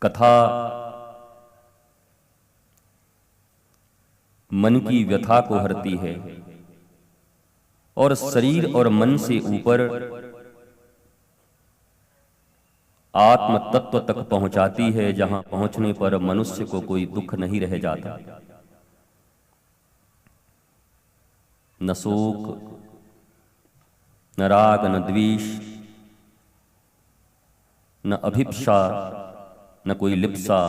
कथा मन की व्यथा को हरती है और शरीर और मन से ऊपर आत्म तत्व तक पहुंचाती है, जहां पहुंचने पर मनुष्य को कोई दुख नहीं रह जाता। न शोक, न राग, न द्वेष, न अभिप्सा, न कोई लिप्सा।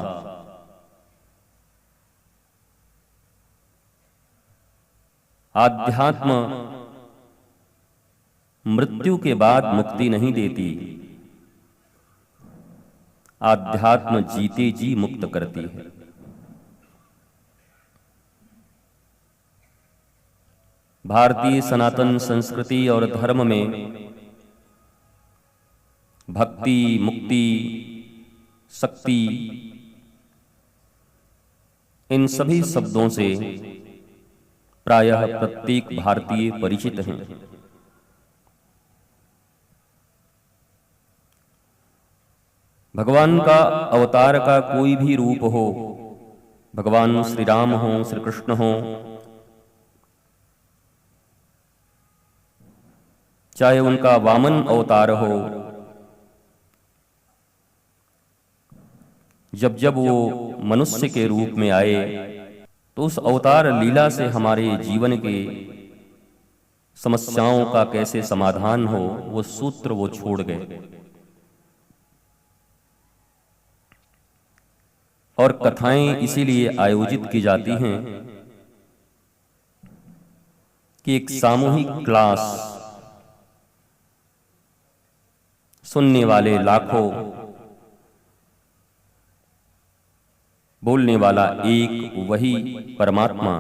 आध्यात्म मृत्यु के बाद मुक्ति नहीं देती, आध्यात्म जीते जी मुक्त करती है। भारतीय सनातन संस्कृति और धर्म में भक्ति, मुक्ति, शक्ति, इन सभी शब्दों से प्रायः प्रत्येक भारतीय परिचित हैं। भगवान का अवतार का कोई भी रूप हो, भगवान श्री राम हो, श्री कृष्ण हो, चाहे उनका वामन अवतार हो, जब जब वो मनुष्य के रूप में आए तो उस अवतार लीला से हमारे जीवन के समस्याओं का कैसे समाधान हो, वो सूत्र वो छोड़ गए। और कथाएं इसीलिए आयोजित की जाती हैं कि एक सामूहिक क्लास, सुनने वाले लाखों, बोलने वाला एक, वही परमात्मा,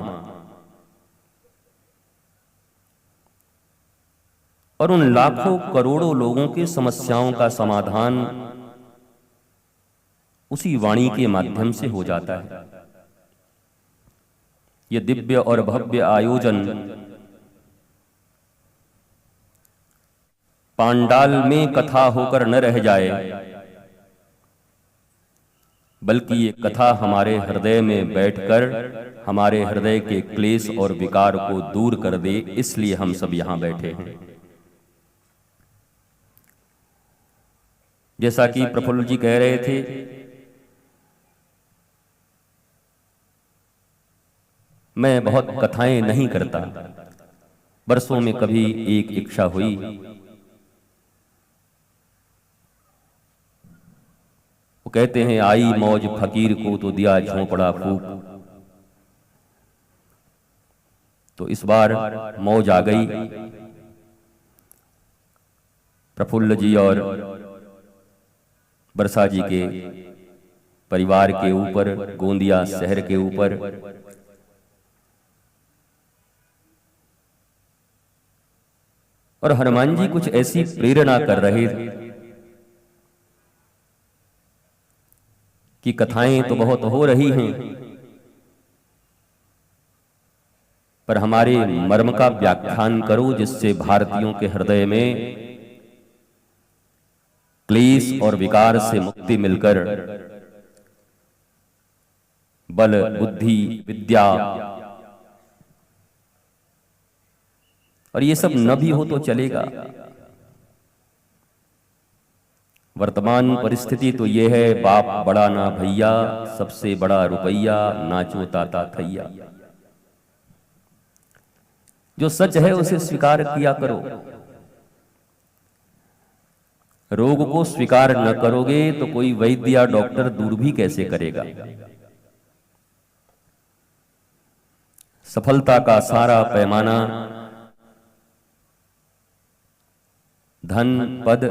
और उन लाखों करोड़ों लोगों की समस्याओं का समाधान उसी वाणी के माध्यम से हो जाता है। ये दिव्य और भव्य आयोजन पांडाल में कथा होकर न रह जाए, बल्कि ये कथा हमारे हृदय में बैठकर हमारे हृदय के क्लेश और विकार को दूर कर दे, इसलिए हम सब यहां बैठे हैं। जैसा कि प्रफुल्ल जी कह रहे थे, मैं बहुत कथाएं नहीं करता, बरसों में कभी एक इच्छा हुई। वो कहते हैं, आई मौज फकीर को तो दिया झोंपड़ा फूक। तो इस बार मौज आ गई। प्रफुल्ल जी और बरसा जी के परिवार के ऊपर, गोंदिया शहर के ऊपर। और हनुमान जी कुछ ऐसी प्रेरणा कर रहे थे कि कथाएं तो बहुत हो रही हैं, पर हमारे मर्म का व्याख्यान करो, जिससे भारतीयों के हृदय में क्लेश और विकार से मुक्ति मिलकर बल, बुद्धि, विद्या, और ये सब न भी हो तो चलेगा। वर्तमान परिस्थिति तो ये है, बाप बड़ा ना भैया, सबसे बड़ा रुपैया, नाचो ताता थैया। जो सच है उसे स्वीकार किया करो। रोग को स्वीकार न करोगे तो कोई वैद्य या डॉक्टर दूर भी कैसे करेगा। सफलता का सारा पैमाना धन, पद,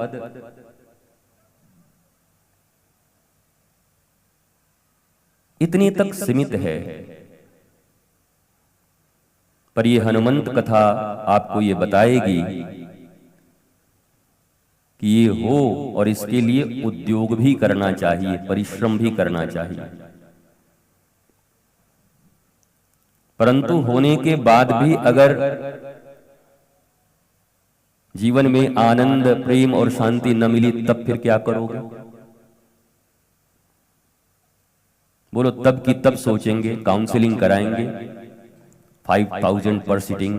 इतने तक सीमित है। पर ये हनुमंत कथा आपको ये बताएगी कि ये हो, और इसके लिए उद्योग भी करना चाहिए, परिश्रम भी करना चाहिए। परंतु होने के बाद भी अगर जीवन में आनंद, प्रेम और शांति न मिली, तब फिर क्या करोगे? बोलो तब की तब सोचेंगे, काउंसलिंग कराएंगे, 5000 पर सिटिंग।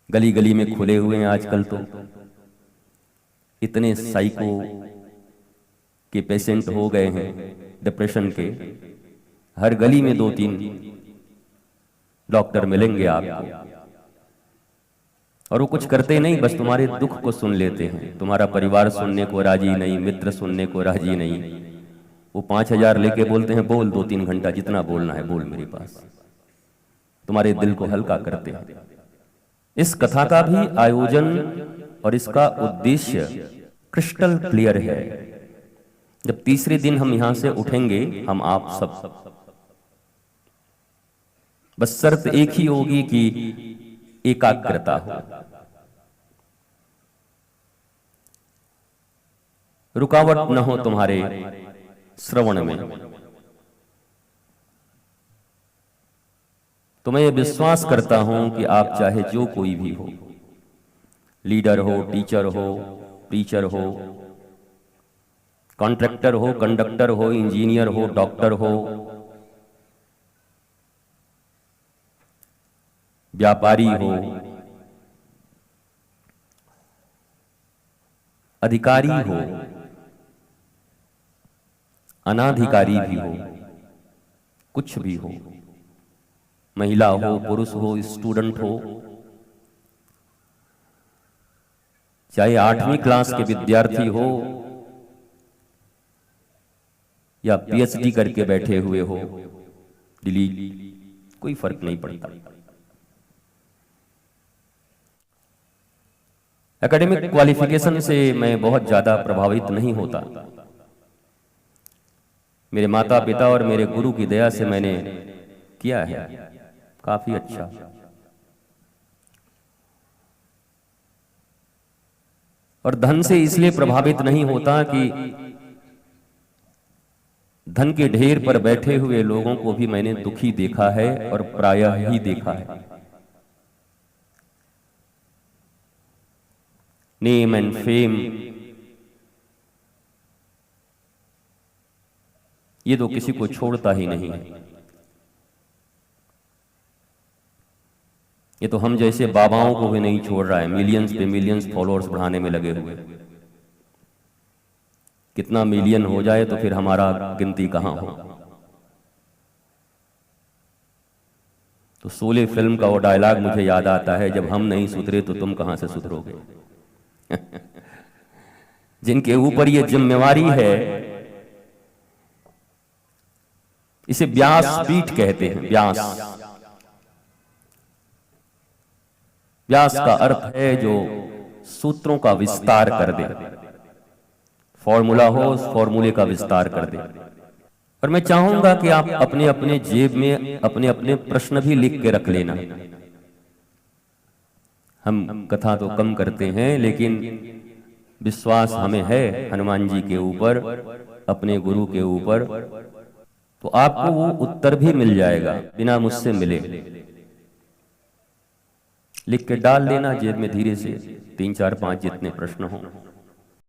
गली गली में खुले हुए हैं आजकल तो, इतने साइको के पेशेंट हो गए हैं डिप्रेशन के, हर गली में 2-3 डॉक्टर मिलेंगे आपको। और वो कुछ करते नहीं, बस तुम्हारे दुख को सुन लेते हैं। तुम्हारा परिवार सुनने को राजी नहीं, मित्र सुनने को राजी नहीं। वो 5000 लेके बोलते हैं बोल 2-3 घंटा, जितना बोलना है बोल मेरे पास। तुम्हारे दिल को हल्का करते हैं। इस कथा का भी आयोजन और इसका उद्देश्य क्रिस्टल क्लियर है। जब तीसरे दिन हम यहां से उठेंगे, हम आप सब, बस शर्त एक ही होगी कि एकाग्रता हो, रुकावट न हो तुम्हारे श्रवण में। तो मैं ये विश्वास करता हूं कि आप चाहे जो कोई भी हो, लीडर हो, टीचर हो, प्रीचर हो, कॉन्ट्रैक्टर हो, कंडक्टर हो, इंजीनियर हो, डॉक्टर हो, व्यापारी हो, अधिकारी हो, अनाधिकारी भी हो, कुछ भी हो, महिला हो, पुरुष हो, स्टूडेंट हो, चाहे 8वीं क्लास के विद्यार्थी हो या पीएचडी करके बैठे हुए हो, दिल्ली, कोई फर्क नहीं पड़ता। एकेडमिक क्वालिफिकेशन से मैं बहुत ज्यादा प्रभावित नहीं होता। मेरे माता पिता और मेरे गुरु की दया से मैंने किया है काफी अच्छा। और धन से इसलिए प्रभावित नहीं होता कि धन के ढेर पर बैठे हुए लोगों को भी मैंने दुखी देखा है और प्रायः ही देखा है। नेम एंड फेम, ये तो किसी को छोड़ता ही नहीं है। ये तो हम जैसे बाबाओं को भी नहीं छोड़ रहा है। मिलियंस पे मिलियंस फॉलोअर्स बढ़ाने में लगे हुए। कितना मिलियन हो जाए तो फिर हमारा गिनती कहां हो। तो शोले फिल्म का वो डायलॉग मुझे याद आता है, जब हम नहीं सुधरे तो तुम कहां से सुधरोगे। जिनके ऊपर ये जिम्मेवारी है, इसे व्यास पीठ कहते हैं। व्यास, व्यास का अर्थ है जो सूत्रों का विस्तार कर दे। फॉर्मूला हो, उस फॉर्मूले का विस्तार कर दे। और मैं चाहूंगा कि आप अपने अपने जेब में अपने अपने प्रश्न भी लिख के रख लेना। हम कथा तो कम करते हैं, लेकिन विश्वास हमें है हनुमान जी के ऊपर, अपने गुरु के ऊपर। तो आपको वो उत्तर भी मिल जाएगा बिना मुझसे मिले। लिख के डाल लेना जेब में धीरे से, 3, 4, 5 जितने प्रश्न हों।